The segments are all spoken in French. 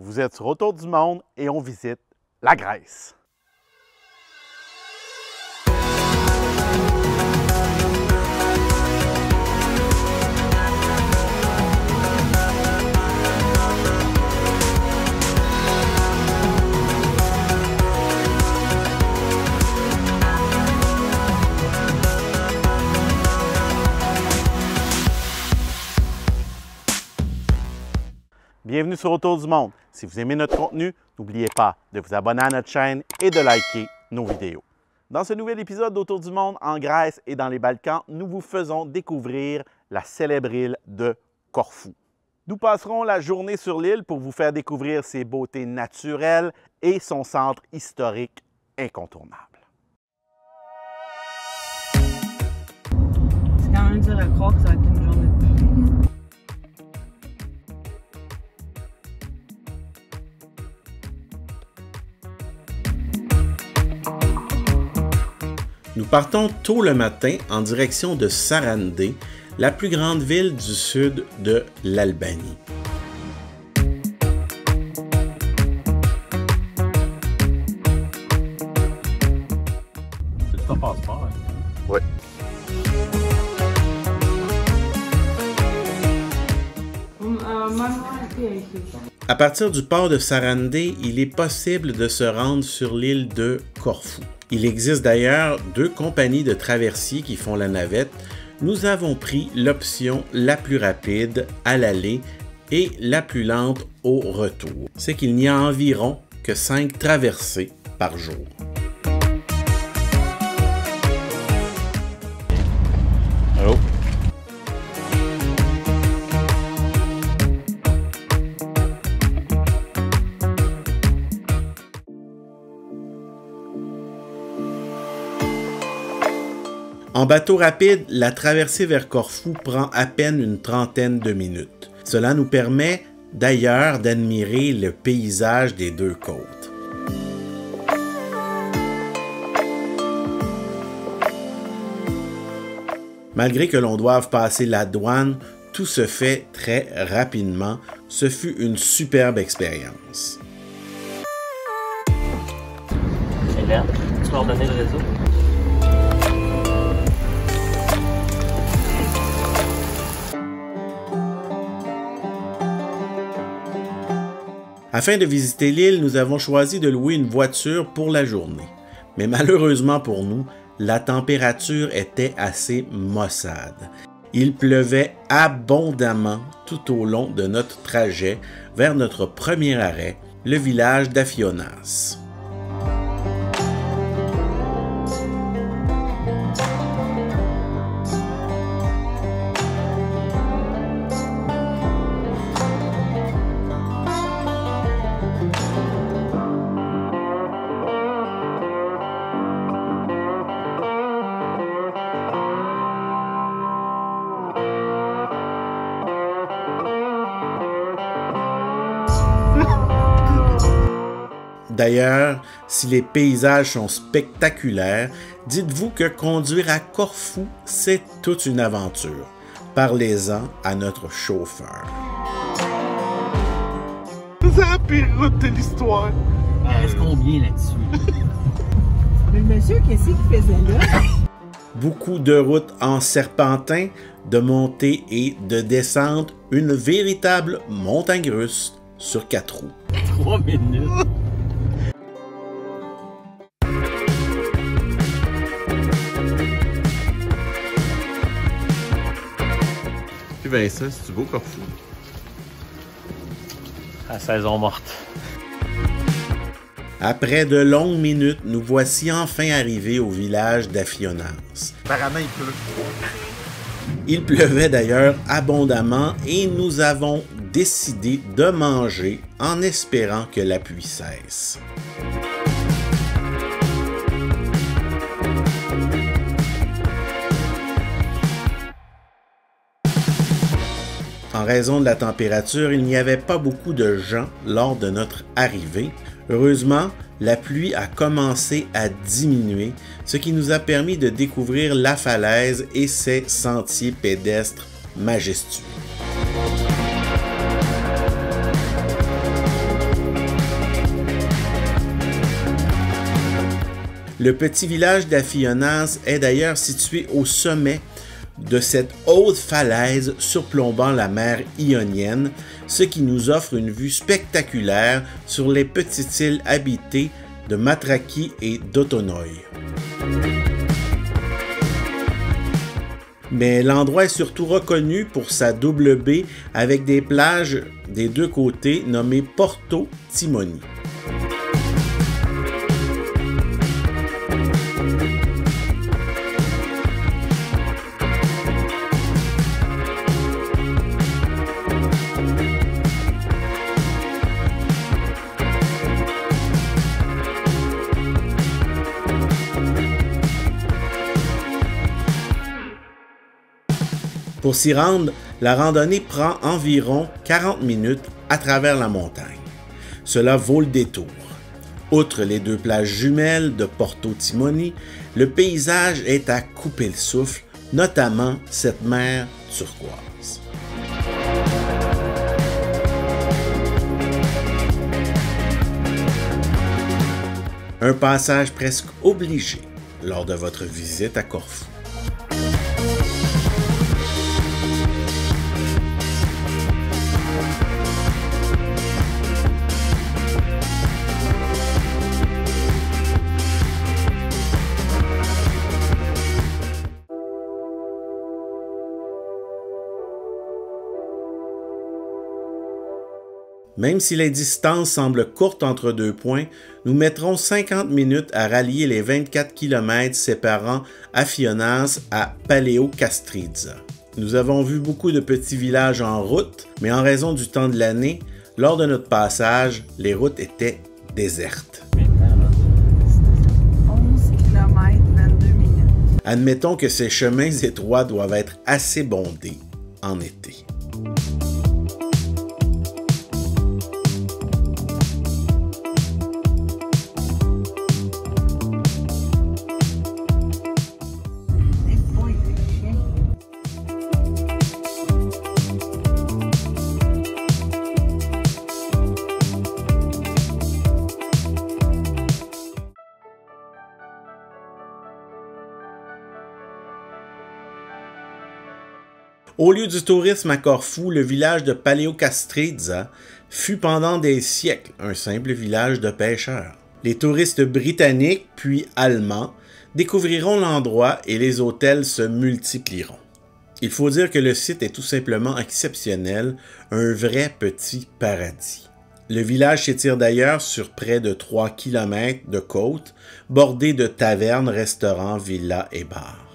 Vous êtes sur Autour du monde et on visite la Grèce. Bienvenue sur Autour du monde. Si vous aimez notre contenu, n'oubliez pas de vous abonner à notre chaîne et de liker nos vidéos. Dans ce nouvel épisode d'Autour du monde en Grèce et dans les Balkans, nous vous faisons découvrir la célèbre île de Corfou. Nous passerons la journée sur l'île pour vous faire découvrir ses beautés naturelles et son centre historique incontournable. C'est quand même dur à croire que ça va être une journée de pluie. Nous partons tôt le matin en direction de Sarandé, la plus grande ville du sud de l'Albanie. C'est ton passeport, hein? Oui. À partir du port de Sarandé, il est possible de se rendre sur l'île de Corfou. Il existe d'ailleurs 2 compagnies de traversiers qui font la navette. Nous avons pris l'option la plus rapide à l'aller et la plus lente au retour. C'est qu'il n'y a environ que 5 traversées par jour. Allô? En bateau rapide, la traversée vers Corfou prend à peine une trentaine de minutes. Cela nous permet d'ailleurs d'admirer le paysage des 2 côtes. Malgré que l'on doive passer la douane, tout se fait très rapidement. Ce fut une superbe expérience. Hélène, tu vas ordonner le réseau? Afin de visiter l'île, nous avons choisi de louer une voiture pour la journée. Mais malheureusement pour nous, la température était assez maussade. Il pleuvait abondamment tout au long de notre trajet vers notre premier arrêt, le village d'Afionas. D'ailleurs, si les paysages sont spectaculaires, dites-vous que conduire à Corfou, c'est toute une aventure. Parlez-en à notre chauffeur. C'est la pire route de l'histoire. Il reste combien là-dessus? Mais le monsieur, qu'est-ce qu'il faisait là? Beaucoup de routes en serpentin, de montée et de descente, une véritable montagne russe sur 4 roues. 3 minutes. Puis Vincent, c'est-tu beau Corfou? À saison morte. Après de longues minutes, nous voici enfin arrivés au village d'Afionas. Apparemment, il pleut. Il pleuvait d'ailleurs abondamment et nous avons décidé de manger en espérant que la pluie cesse. En raison de la température, il n'y avait pas beaucoup de gens lors de notre arrivée. Heureusement, la pluie a commencé à diminuer, ce qui nous a permis de découvrir la falaise et ses sentiers pédestres majestueux. Le petit village d'Afionas est d'ailleurs situé au sommet de cette haute falaise surplombant la mer Ionienne, ce qui nous offre une vue spectaculaire sur les petites îles habitées de Matraki et d'Otonoi. Mais l'endroit est surtout reconnu pour sa double baie avec des plages des deux côtés nommées Porto Timoni. Pour s'y rendre, la randonnée prend environ 40 minutes à travers la montagne. Cela vaut le détour. Outre les deux plages jumelles de Porto Timoni, le paysage est à couper le souffle, notamment cette mer turquoise. Un passage presque obligé lors de votre visite à Corfou. Même si les distances semblent courtes entre deux points, nous mettrons 50 minutes à rallier les 24 km séparant Afionas à Paleokastritsa. Nous avons vu beaucoup de petits villages en route, mais en raison du temps de l'année, lors de notre passage, les routes étaient désertes. 11 km, 22 minutes. Admettons que ces chemins étroits doivent être assez bondés en été. Au lieu du tourisme à Corfou, le village de Paleokastritsa fut pendant des siècles un simple village de pêcheurs. Les touristes britanniques puis allemands découvriront l'endroit et les hôtels se multiplieront. Il faut dire que le site est tout simplement exceptionnel, un vrai petit paradis. Le village s'étire d'ailleurs sur près de 3 km de côte, bordé de tavernes, restaurants, villas et bars.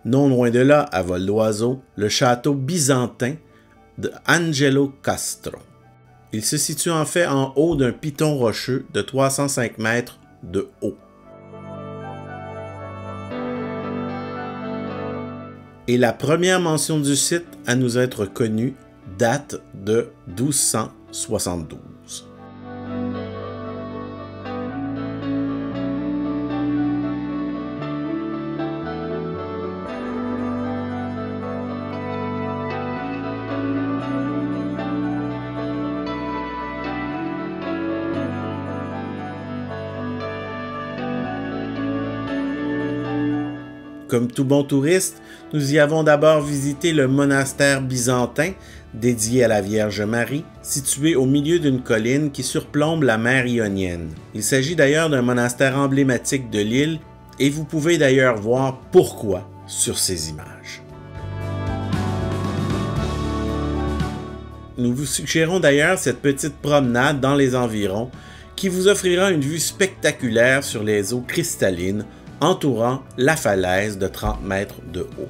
Non loin de là, à vol d'oiseau, le château byzantin de Angelo Castro. Il se situe en fait en haut d'un piton rocheux de 305 mètres de haut. Et la première mention du site à nous être connue date de 1272. Comme tout bon touriste, nous y avons d'abord visité le monastère byzantin dédié à la Vierge Marie, situé au milieu d'une colline qui surplombe la mer Ionienne. Il s'agit d'ailleurs d'un monastère emblématique de l'île et vous pouvez d'ailleurs voir pourquoi sur ces images. Nous vous suggérons d'ailleurs cette petite promenade dans les environs qui vous offrira une vue spectaculaire sur les eaux cristallines entourant la falaise de 30 mètres de haut.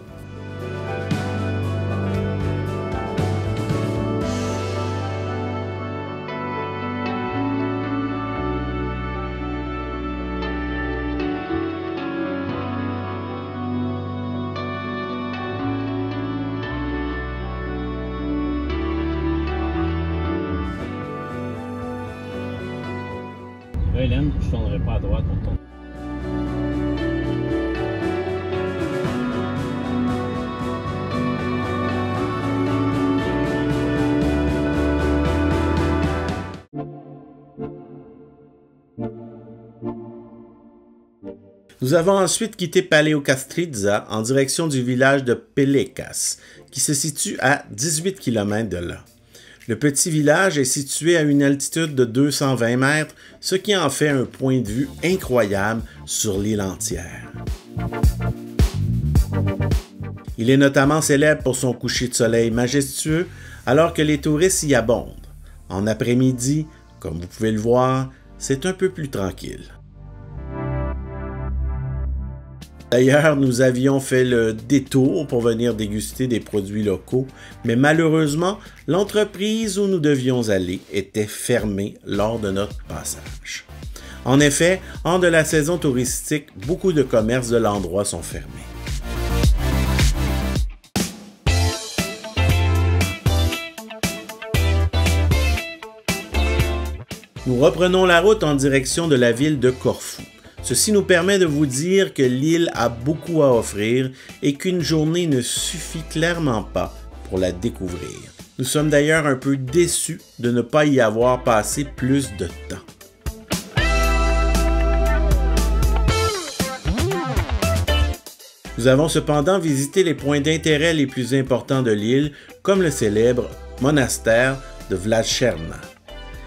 Là, Hélène, je ne tournerai pas à droite, on tourne. Nous avons ensuite quitté Paleokastritsa en direction du village de Pelekas, qui se situe à 18 km de là. Le petit village est situé à une altitude de 220 mètres, ce qui en fait un point de vue incroyable sur l'île entière. Il est notamment célèbre pour son coucher de soleil majestueux, alors que les touristes y abondent. En après-midi, comme vous pouvez le voir, c'est un peu plus tranquille. D'ailleurs, nous avions fait le détour pour venir déguster des produits locaux, mais malheureusement, l'entreprise où nous devions aller était fermée lors de notre passage. En effet, hors de la saison touristique, beaucoup de commerces de l'endroit sont fermés. Nous reprenons la route en direction de la ville de Corfou. Ceci nous permet de vous dire que l'île a beaucoup à offrir et qu'une journée ne suffit clairement pas pour la découvrir. Nous sommes d'ailleurs un peu déçus de ne pas y avoir passé plus de temps. Nous avons cependant visité les points d'intérêt les plus importants de l'île, comme le célèbre monastère de Vlacherna.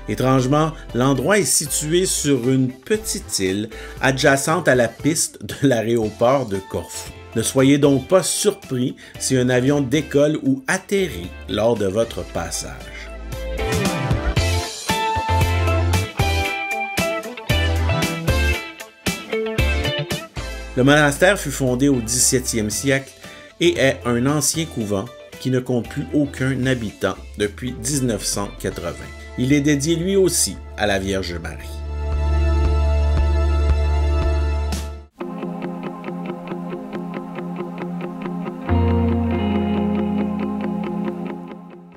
Étrangement, l'endroit est situé sur une petite île adjacente à la piste de l'aéroport de Corfou. Ne soyez donc pas surpris si un avion décolle ou atterrit lors de votre passage. Le monastère fut fondé au XVIIe siècle et est un ancien couvent qui ne compte plus aucun habitant depuis 1980. Il est dédié lui aussi à la Vierge Marie.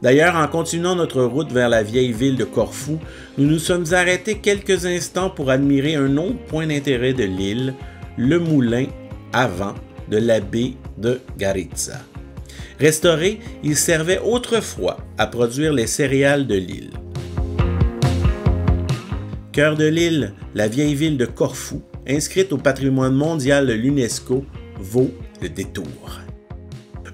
D'ailleurs, en continuant notre route vers la vieille ville de Corfou, nous nous sommes arrêtés quelques instants pour admirer un autre point d'intérêt de l'île, le moulin à vent de l'abbaye de Garitsa. Restauré, il servait autrefois à produire les céréales de l'île. Cœur de l'île, la vieille ville de Corfou, inscrite au patrimoine mondial de l'UNESCO, vaut le détour.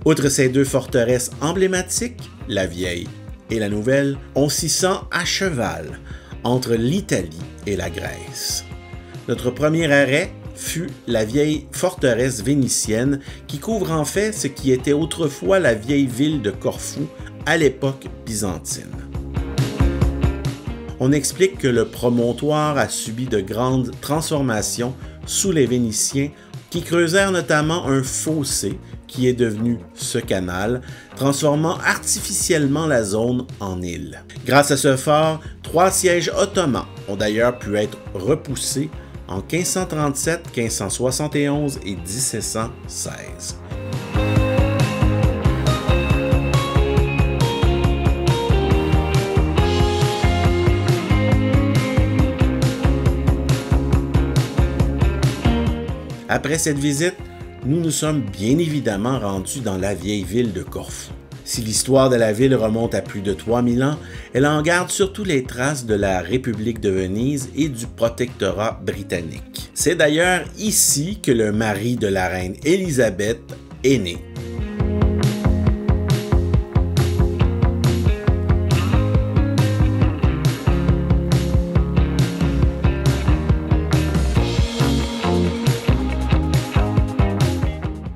Outre ces deux forteresses emblématiques, la vieille et la nouvelle, on s'y sent à cheval entre l'Italie et la Grèce. Notre premier arrêt fut la vieille forteresse vénitienne qui couvre en fait ce qui était autrefois la vieille ville de Corfou à l'époque byzantine. On explique que le promontoire a subi de grandes transformations sous les Vénitiens qui creusèrent notamment un fossé qui est devenu ce canal, transformant artificiellement la zone en île. Grâce à ce fort, 3 sièges ottomans ont d'ailleurs pu être repoussés en 1537, 1571 et 1716. Après cette visite, nous nous sommes bien évidemment rendus dans la vieille ville de Corfou. Si l'histoire de la ville remonte à plus de 3000 ans, elle en garde surtout les traces de la République de Venise et du protectorat britannique. C'est d'ailleurs ici que le mari de la reine Élisabeth est né.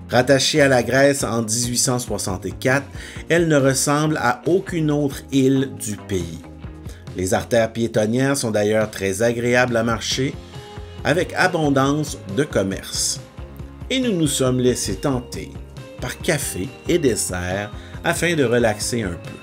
Rattachée à la Grèce en 1864, elle ne ressemble à aucune autre île du pays. Les artères piétonnières sont d'ailleurs très agréables à marcher, avec abondance de commerce. Et nous nous sommes laissés tenter par café et dessert afin de relaxer un peu.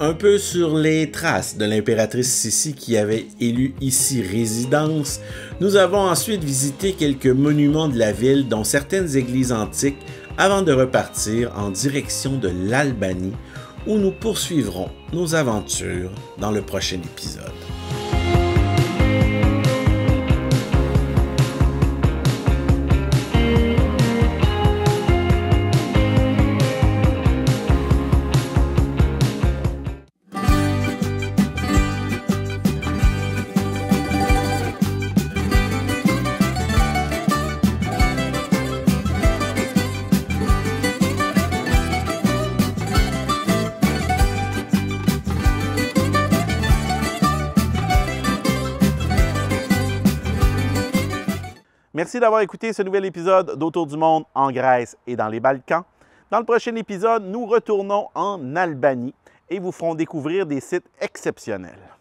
Un peu sur les traces de l'impératrice Sissi qui avait élu ici résidence, nous avons ensuite visité quelques monuments de la ville, dont certaines églises antiques, avant de repartir en direction de l'Albanie, où nous poursuivrons nos aventures dans le prochain épisode. Merci d'avoir écouté ce nouvel épisode d'Autour du monde en Grèce et dans les Balkans. Dans le prochain épisode, nous retournons en Albanie et vous ferons découvrir des sites exceptionnels.